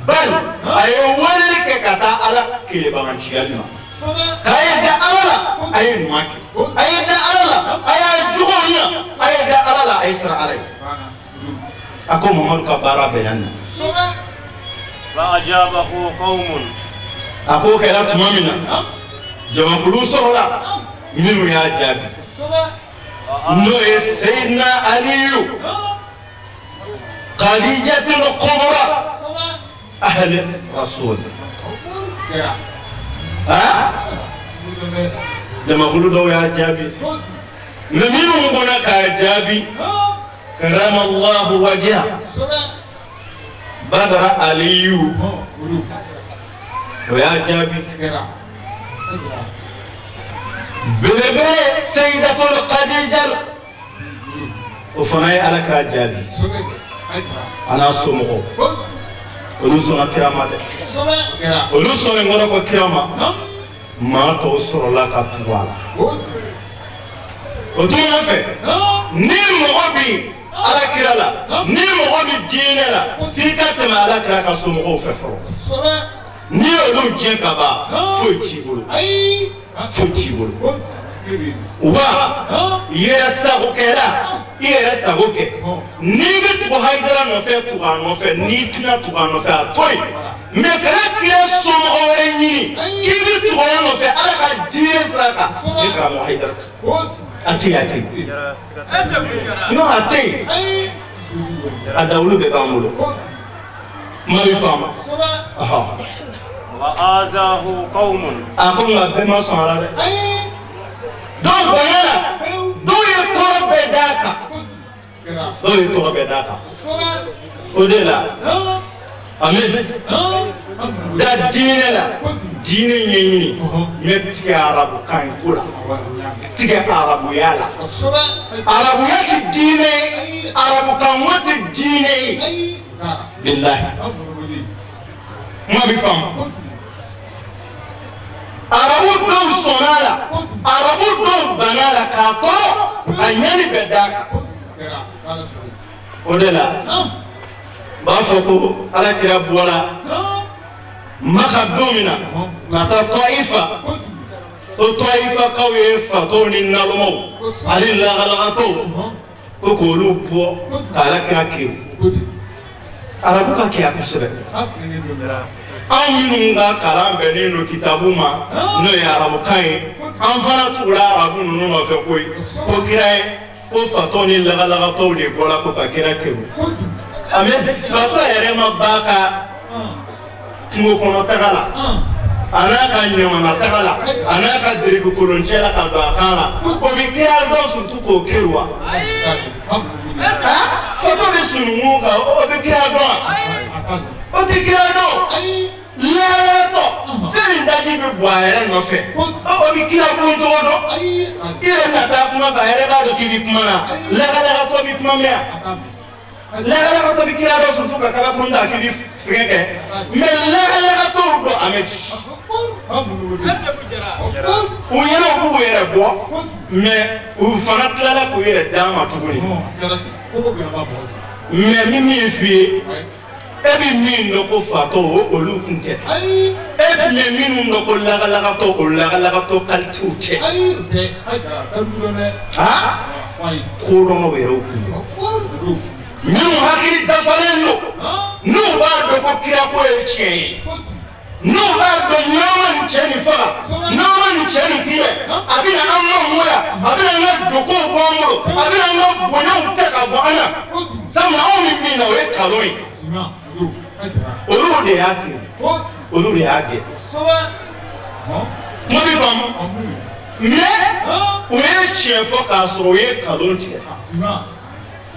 bari a ye weleli kɛ ka taa Ala kelebaganciyali ma k'a ye da Ala la a ye ɲuman kɛ a ye da Ala la a y'a jogo ɲɛ a ye da Ala la a ye sira Ala ye a ko Mamadu ka baara bɛnna nin na فأجابه قوم a ko kɛra tuma min na jamakulu sɔrɔla minnu y'a jaabi n'o ye Seyidina Aliyu Khadijatul Kubra ahli rasul jamakulu dɔw y'a jaabi mais minnu kɔnna k'a jaabi karamallahu wajha Badara Aliyu o y'a jaabi belebele Seyidatul Khadija o fana ye Ala k'a jaabi a n'a somɔgɔw olu sɔnna kira ma dɛ olu sɔnnen kɔrɔ ko kira ma maa tɔw sɔrɔla ka tugu a la o tuma fɛ ni mɔgɔ bi Alakira la ni mɔgɔ bi diinɛ la f'i ka tɛmɛ Alakira ka somɔgɔw fɛ fɔlɔ ni olu diɲɛ ka ban foyi t'i bolo foyi t'i bolo wa yɛrɛ sagokɛla i yɛrɛ sago kɛ n'i bɛ tugu Hayidara nɔfɛ tugu a nɔfɛ n'i tɛna tugu a nɔfɛ a to yen mais kana kira somɔgɔ wɛrɛ ɲini k'i bɛ tugu a nɔfɛ Ala ka diinɛ sira kan ne karamɔgɔ Hayidara a tɛ yen a tɛ yen non a tɛ yen a dawulu bɛɛ b'an bolo maa bɛ faamu وآزاه قوم a ko nka bɛɛ ma sɔn a la dɛ dɔw bɔnna la dɔw ye tɔɔrɔ bɛɛ d'a kan dɔw ye tɔɔrɔ bɛɛ d'a kan o de la amen da diinɛ la diinɛ ɲɛɲini ne tigɛ arabukan ko la tigɛ arabuya la arabuya tɛ diinɛ ye arabukan ko tɛ diinɛ ye bilahi kuma bɛ faamu arabu dɔw sɔnna a la arabu dɔw banna a la k'a kɔrɔ a ɲɛni bɛɛ d'a kan o de la n b'a fɔ ko Alakira bɔra Maka don min na ka taa Tɔifa o Tɔifakaw ye fatɔw ni nalɔmaw ani lagalakatɔw ko k'olu bɔ ka Alakira kiri arabu ka kɛ kosɛbɛ anw minnu ka kalan bɛnnen don kitabu ma n'o ye arabukan ye an fana tugula arabu ninnu nɔfɛ koyi ko kira ye ko fatɔ ni lagalakatɔw de bɔra ko ka kira kɛru mais fatɔ yɛrɛ ma ba ka kungo kɔnɔ taga la a n'a ka ɲamana taga la a n'a ka dereke koloncɛ la ka don a kan la o bɛ kira dɔn surtout k'o kɛ wa foto bɛ sununkun kan o bɛ kira dɔn o tɛ kira dɔn lahalatɔ fɛn min daji bɛ bɔ a yɛrɛ nɔfɛ o bɛ kira kun cogo dɔn i yɛrɛ ka taa kuma fɛ a yɛrɛ b'a dɔn k'i bɛ kuma na lahalagatɔ bɛ kuma mɛn lahalagatɔ bɛ kira dɔn surtout ka kabakuru da k'i bɛ fɛn kɛ mais lahalagatɔw dɔn a bɛ ci u ɲɛna u b'u yɛrɛ bɔ mais u fana tilala k'u yɛrɛ d'an ma tuguni mais min f'i ye e bɛ min dɔn ko fatɔ o olu kun tɛ e bɛ minnu dɔn ko lagalagatɔ o lagalagatɔ kalitew cɛ kodɔnnaw yɛrɛw kun minnu hakili dafalen don n'u b'a dɔn ko kirako ye tiɲɛ ye n'u b'a dɔn ɲɔgɔn ni cɛ nin faga ɲɔgɔn ni cɛ nin kunbɛ a bɛna an ka mɔya a bɛna an ka jokow bɔ an bolo a bɛna an ka bonyaw tɛ ka bɔ an na sabula anw bɛ min na o ye nkalon ye olu de y'a kɛ olu de y'a kɛ kuma bɛ faamu mais u ye tiɲɛ fɔ k'a sɔrɔ u ye nkalon tigɛ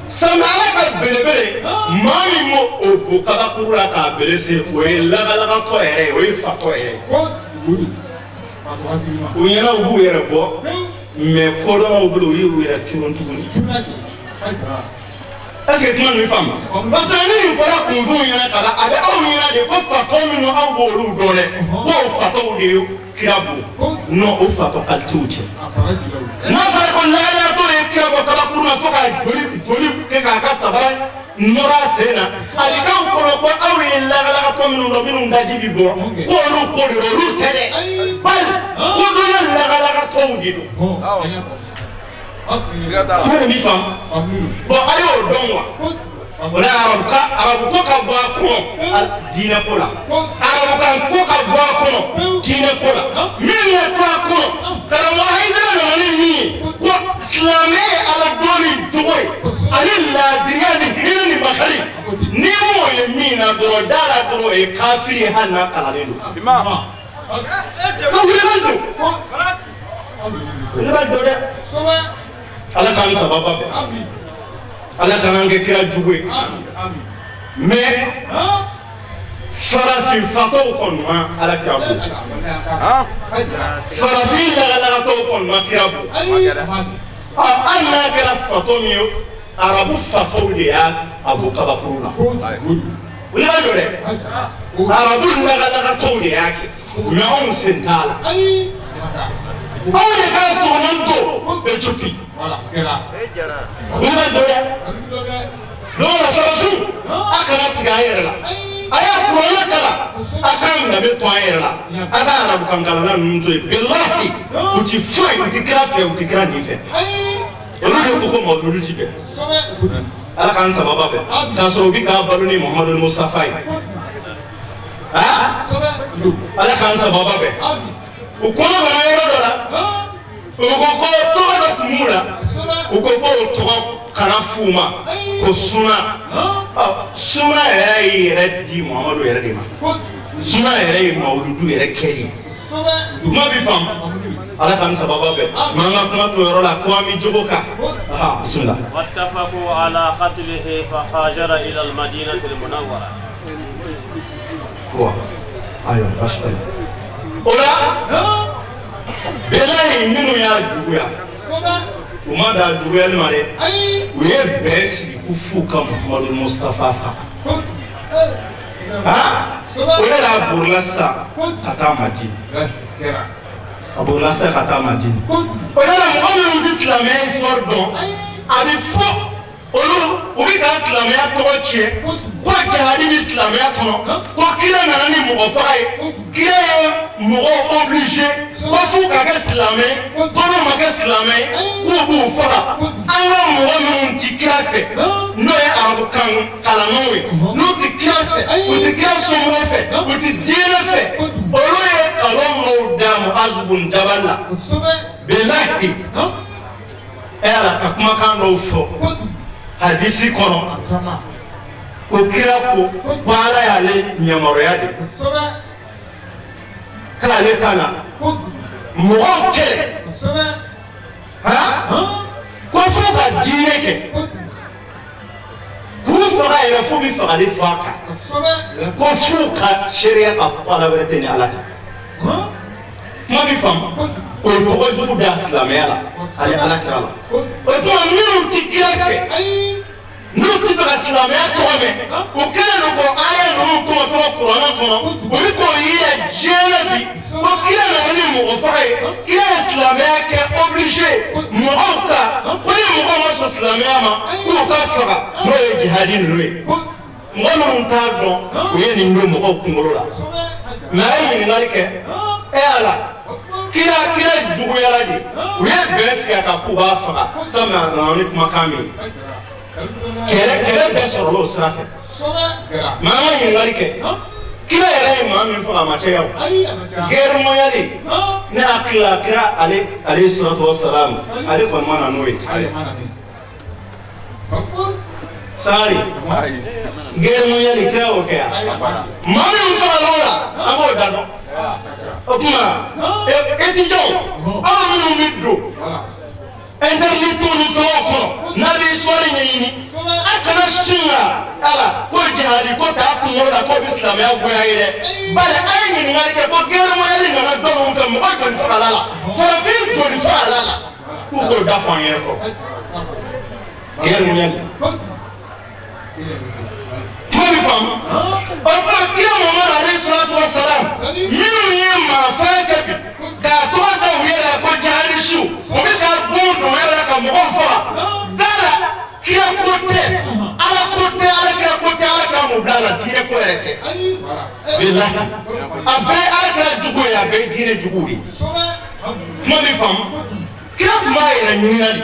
sabula ala ka belebele maa min m'o bo kabakuru la k'a bele se o ye lagalagatɔ yɛrɛ ye o ye fatɔ yɛrɛ ye u ɲɛna u b'u yɛrɛ bɔ mais kodɔnnaw bolo u y'u yɛrɛ tiron tuguni est-ce que kuma nin faamu parce que ni nin fɔra kunfin ɲɛna kaban a bɛ aw ɲɛna de ko fatɔ minnu aw b'olu dɔn dɛ ko o fatɔw de ye kira bɔ non o fatɔ kalitew cɛ n'a fɔra ko lahalagatɔ ye kira bɔ kabakuru la fo ka joli kɛ k'a ka sabara nɔrɔ a sen na a bɛ k'aw kɔnɔ ko aw ye lahalagatɔ minnu dɔn minnu daji bi bɔ k'olu ko de don olu tɛ dɛ bali kodɔnna lahalagatɔw de don. Kuma ni faamu bon a y'o dɔn wa o la arabu ko ka bɔ a kɔnɔ diinɛ ko la arabukan ko ka bɔ a kɔnɔ diinɛ ko la min ye to a kɔnɔ karamɔgɔ Hayidara nana ni min ye ko silamɛ ye ala dɔn ni jogo ye ani laadiriya ni hinɛ ni makari n'i m'o ye min na dɔrɔn da la dɔrɔn o ye kafiri ye hali n'a kalannen don. Wulibali don wulibali don dɛ. Ala k'an sababa bɛn ala k'an kɛ kira jugu ye mais farafin fatɔw kɔni ma ala kira bɔ farafin lagalagatɔw kɔni ma kira bɔ hali n'a kɛra fatɔ min ye arabu fatɔw de y'a bɔ kabakuru la o de b'a dɔn dɛ arabu lagalagatɔw de y'a kɛ mais anw sen t'a la anw de k'a sɔgɔlan to Éthiopie wulibali dɔ dɛ donc farafin a kana tigɛ a yɛrɛ la a y'a kuranɛ kalan a k'a danbe to an yɛrɛ la a ka arabukan kalanna ninnu to yen bilahi u ti foyi u ti kira fɛ u ti kira nin fɛ olu de ko ko mawuludu ti bɛn ala k'an sababa bɛn k'a sɔrɔ u bi k'a balo ni Muhamadu Mustafa ye ala k'an sababa bɛn u kɔnɔ bana yɔrɔ dɔ la u ko ko tɔgɔ dɔ tun b'u la u ko ko o tɔgɔ kana f'u ma ko suna suna yɛrɛ y'i yɛrɛ di Muhamadu yɛrɛ de ma suna yɛrɛ ye mawuludu yɛrɛ kɛli kuma bɛ faamu ala k'an sababa bɛn n'an ka kuma to yɔrɔ la ko an bɛ jogo kan bisimila. واتفقوا على قتله فهاجر إلى المدينة المنورة. ayiwa baasi tɛ o la bɛlayi minnu y'a juguya u ma da juguyali ma dɛ u ye bɛn sigi ko f'u ka Muhamadu Mustafa faga o de la borila sisan ka taa Madina a borila sisan ka taa Madina o de la mɔgɔ minnu tɛ silamɛya histoire dɔn a bɛ fɔ olu u bɛ ka silamɛya tɔgɔ tiɲɛ ko jihadi bɛ silamɛya kɔnɔ ko kira nana ni mɔgɔ faga ye kira ye mɔgɔw obligé ko f'u ka kɛ silamɛ ko n'u ma kɛ silamɛ k'u b'u faga an ka mɔgɔ minnu ti kira fɛ n'o ye arabukan kalannaw ye n'u ti kira fɛ u ti kira somɔgɔw fɛ u ti diinɛ fɛ olu ye nkalon dɔw da Muazu bun Jabal la bilahi Ala ka kumakan dɔw fɔ hadisi kɔnɔ ko kira ko baara y'ale ɲamɔgɔya de k'ale kana mɔgɔw kɛlɛ ko fo ka diinɛ kɛ k'u faga yɛrɛ fo bi fagali fɔ a kan ko f'u ka seereya k'a fɔ ko ala wɛrɛ tɛ ni ala tɛ kuma bi faamu o ye tɔgɔ jugu da silamɛya la ani ala kira la o tuma minnu ti kira fɛ n'u ti fɛ ka silamɛya tɔgɔ mɛn o kɛlen don k'o aya ninnu tɔgɔ kuranɛ kɔnɔ o bɛ k'o yira diɲɛ bi ko kira nana ni mɔgɔ faga ye kira ye silamɛya kɛ obligé mɔgɔw ka ko ni mɔgɔw ma sɔn silamɛya ma k'u ka faga n'o ye jihadi ninnu ye mɔgɔ minnu t'a dɔn o ye nin don mɔgɔw kunkolo la mɛ a ye ɲininkali kɛ ala kira juguyara de u ye bɛn sigi a kan k'u b'a faga sabu a nana ni kumakan min kɛlɛ bɛɛ sɔrɔla o sira fɛ mɛ an ka ɲininkali kɛ kira yɛrɛ ye maa min faga a ma caya o guerre mondiale ne hakili la kira ale salatu wasalam ale kɔni ma na n'o ye sari guerre mondiale kira y'o kɛ yan maa min fagala o la an b'o da dɔn o tuma étudiants aw minnu bɛ don internet ni fɛnw kɔnɔ n'a bɛ histoire ɲɛɲini a kana sin ka ala ko jihadi ko t'a kunkolo la ko bɛ silamɛya bonya ye dɛ bari a ye ɲininkali kɛ ko guerre mondiale nana dɔn min fɛ mɔgɔ joli fagala la farafin joli fagala la k'u k'o da fɔ an yɛrɛ fɔ guerre mondiale kuma bɛ faamu o tuma kira Muhamadu alayhi salatu wa salam minnu ye maafɛn kɛ bi k'a tɔgɔ da u yɛrɛ la ko jihadi su u bɛ ka bon don u yɛrɛ la ka mɔgɔw faga dala kira ko tɛ ala ko tɛ ala kira ko tɛ ala kira m'u bila la diinɛ ko yɛrɛ tɛ bilahi a bɛɛ ye ala kira jugu ye a bɛɛ ye diinɛ jugu ye kuma bɛ faamu kira tun b'a yɛrɛ ɲininka de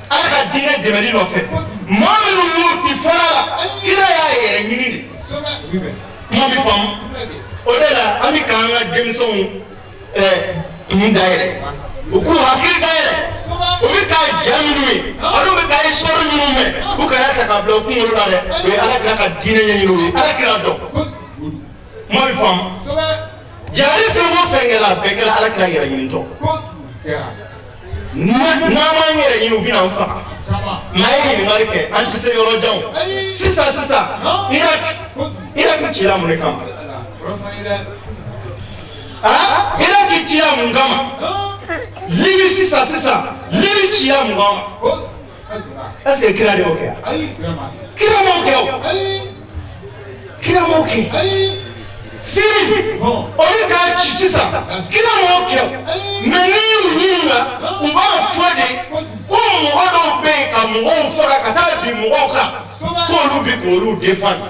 ala ka diinɛ dɛmɛli nɔfɛ maa minnu y'u ti fara la kira y'a yɛrɛ ɲini de kuma bɛ faamu o de la an bɛ k'an ka denmisɛnw kun dayɛlɛ u k'u hakili dayɛlɛ u bɛ k'a ja minnu ye olu bɛ k'a histoire minnu mɛn u kana ta k'a bila u kunkolo la dɛ o ye ala kira ka diinɛ ɲɛɲini o ye ala kira dɔn kuma bɛ faamu jari fɛn o fɛn kɛra a bɛɛ kɛra ala kira yɛrɛ ɲini tɔ n'an m'an yɛrɛ ɲini u bɛ n'an faga mɛ a ye ɲininkali kɛ an tɛ se yɔrɔ jan sisan Iraki cira mun kama Iraki cira mun kama Libi sisan Libi cira mun kama est-ce que kira de y'o kɛ kira m'o kɛ Syrie olu k'a ci sisan kira m'o kɛ mɛ n'i y'u ɲininka u b'a fɔ de ko mɔgɔ dɔw bɛ yen ka mɔgɔw faga ka taa bin mɔgɔw kan k'olu bɛ k'olu défendre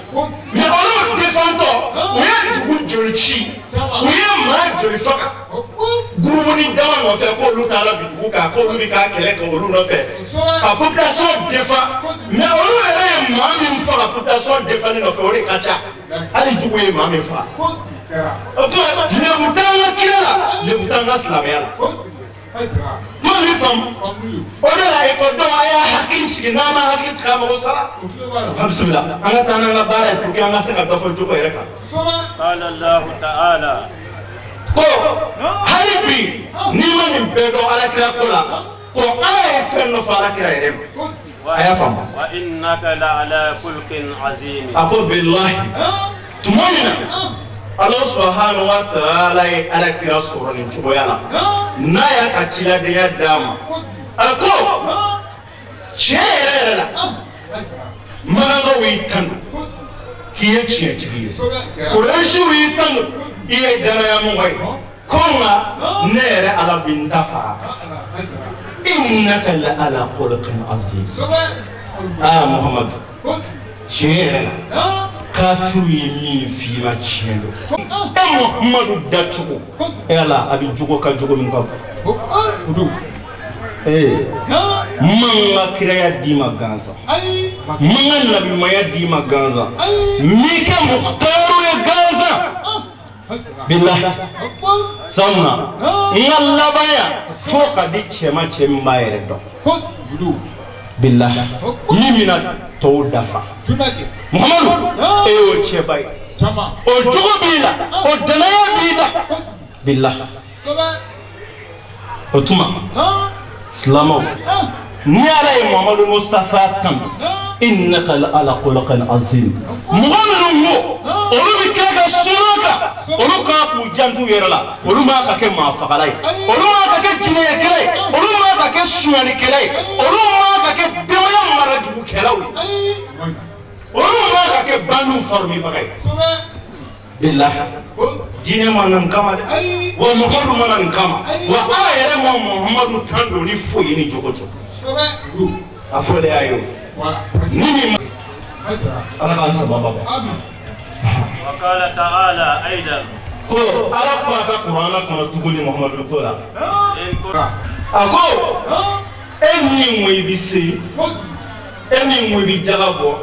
mɛ olu défendtɔ u ye dugu joli ci u ye maa joli faga gurumuni dama nɔfɛ k'olu taara bi dugu kan k'olu bɛ k'a kɛlɛ kɛ olu nɔfɛ ka population défend mɛ olu yɛrɛ ye maa min faga population défend nɔfɛ o de ka ca hali jugu ye maa min faga o tuma lebu t'an ka kira la lebu t'an ka silamɛya la kuma bɛ faamu o de la ekɔlidenw a y'a hakili sigi n'an ma hakili sigi a mago sara bisimila an ka taa n'an ka baara ye pour que an ka se ka dɔ fɔ jogo yɛrɛ kan ko hali bi n'i ma nin bɛɛ dɔn alakira ko la ko ala ye fɛn dɔ fɔ alakira yɛrɛ ma a y'a faamu a ko bilahi tuma min na ala subhanahu wa ta'ala ye alakira sɔrɔ nin cogoya la n'a y'a ka ciladenya d'a ma a ko tiɲɛ yɛrɛ la manakaw y'i tanu k'i ye tiɲɛtigi ye Kurɛsiw y'i tanu i ye danayamɔgɔ ye ko nka ne yɛrɛ ala bɛ n ta fara innaka la ala khuluqin azim Muhamadu tiɲɛ yɛrɛ la kafiru ye min f'i ma tiɲɛ don Muhamadu dacogo ala a bɛ jogo ka jogo min ka fɔ man ka kiraya d'i ma gansan man ka nabimaya d'i ma gansan n'i kɛ mukhtaru ye gansan bilahi sabula n ka laban fo ka di cɛ ma cɛ min b'a yɛrɛ dɔn billah yimina to dafa Muhammadu o chebai o jogo bila o dalaya bila billah o tuma islamo ni ala Muhammadu Mustafa tam innaka la ala khulqan azim Muhammadu olu bi kɛ sunaka olu ka ku jantu yɛrɛ la olu ma ka kɛ maafagala ye olu ma ka kɛ jinɛya kɛlɛ ye olu ma ka kɛ suɲɛni kɛlɛ ye olu ma ka kɛ denbaya marajugu kɛlaw ye olu ma ka kɛ banu formibaga ye billah jinɛ ma nan kama dɛ wa Muhammadu ma nan kama wa ala yɛrɛ ma Muhammadu tan don ni foyi ni jogo cogo a fɔ de y'a ye ni min ala k'an sababa bɛ وقال تعالى أيضا ko ala ko aka Qur'ana kono tuguni Muhammadu ko la إن كنت ako eni mo ibisi eni mo bi jagabo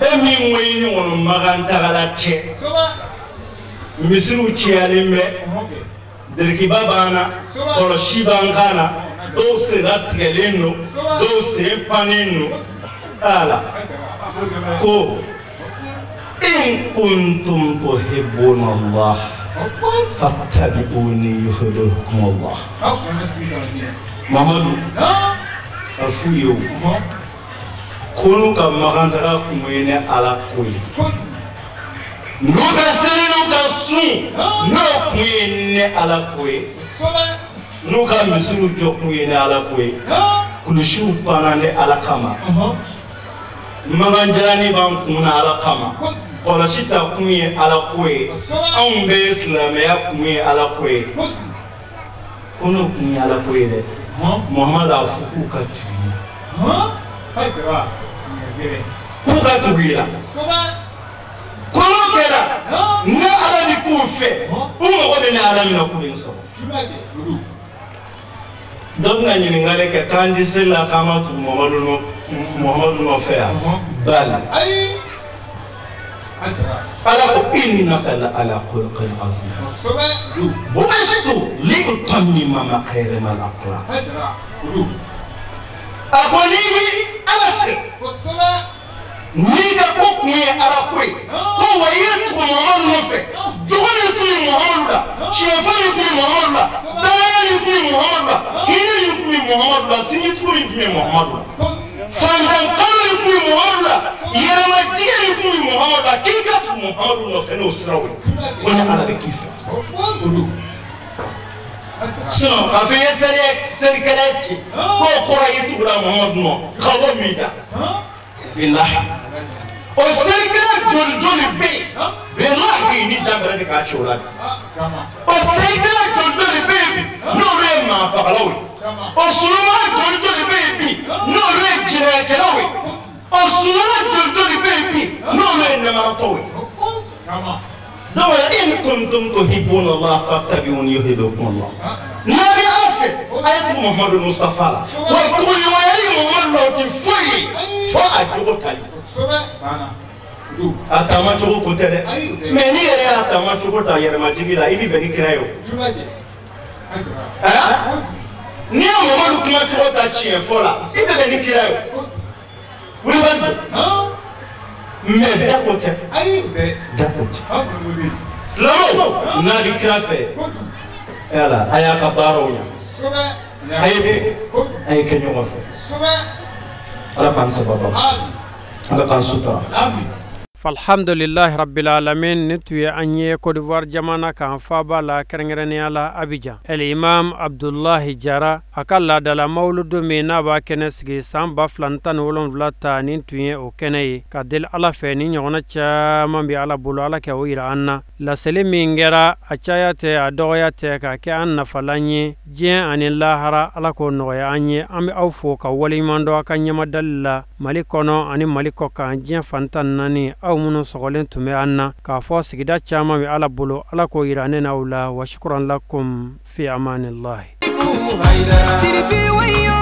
eni mo ni wono maganta gala che misiru chialimbe derki babana ko shibangana do se ratgeleno do se paneno ala ko إن كنتم تحبون الله فاتبعوني يحببكم الله Mamadou afuyo kunu ka magandara kumene ala koyi nuka sene nuka sun no kumene ala koyi nuka misuru jo kumene ala koyi kulushu panane ala kama maganjani ban kuna ala kama Kolashita kunye ala kwe Aumbe islamaya kunye ala kwe Kono kunye ala kwe de Muhammad afuku katuye Kuka tuwila Kono kera Nga ala ni kufe Uma kode na ala mina kule nso Dogna nyingale ke kandi sela kama tu Muhammadu no fea Bala ala innaka la ala khulqin azim bu'ithtu li utammima makarim al aqla akonibi alafi niga kokwe ala kwe ko wayetu Muhammadu nofe jogoni kuli Muhammadu chefani kuli Muhammadu dayani kuli Muhammadu hini kuli Muhammadu sinyi kuli Muhammadu fandan kali kuli Muhammadu yerama digani kuli Muhammadu kika Muhammadu nofe no srawi wani ala bekifa so afiye seri kalati ko kora yitu la Muhammadu no kawo mida billah o seyka joli be billahi ni damra de ka chola o seyka joli be no re ma faqalawi o suluma joli be no re jira kelawi o suluma joli be no re na maratawi dawa in kuntum tuhibbuna Allah fattabi'uni yuhibbukum Allah nabi afi ayatu Muhammadu Mustafa wa kulli wa yali Muhammadu tifai fa ajugo kali atama chogo kotere meni yere atama chogo ta yere majibila ibi beni kirayo ni Muhammadu kuma chogo ta chie fola ibi beni kirayo wuli bando me dakote dakote lamo na di krafe yala aya kabaro ya ay kenyo mafe ala kan sababa ala kan sutra falhamdulillahi rabbil alamin nituye anye Côte d'Ivoire jamana kan faba la kerengere ala Abidjan el imam Abdullahi Jara akalla dala mauludu mina ba kenesgi samba flantan wolon vlata nintuye o keneye kadel ala fe ni nyona cha mambi ala bulu ala ke wira anna la selimi ngera achayate adoyate ka ke anna falanye jien anillahara ala ko noya anye ami awfo ka wali mando akanya madalla malikono ani maliko kan jien fantan nani aw munu sogolen tume anna ka fo sigida chama mi ala bulu ala ko irane na wala wa shukran lakum fi amanillah سيري في ويو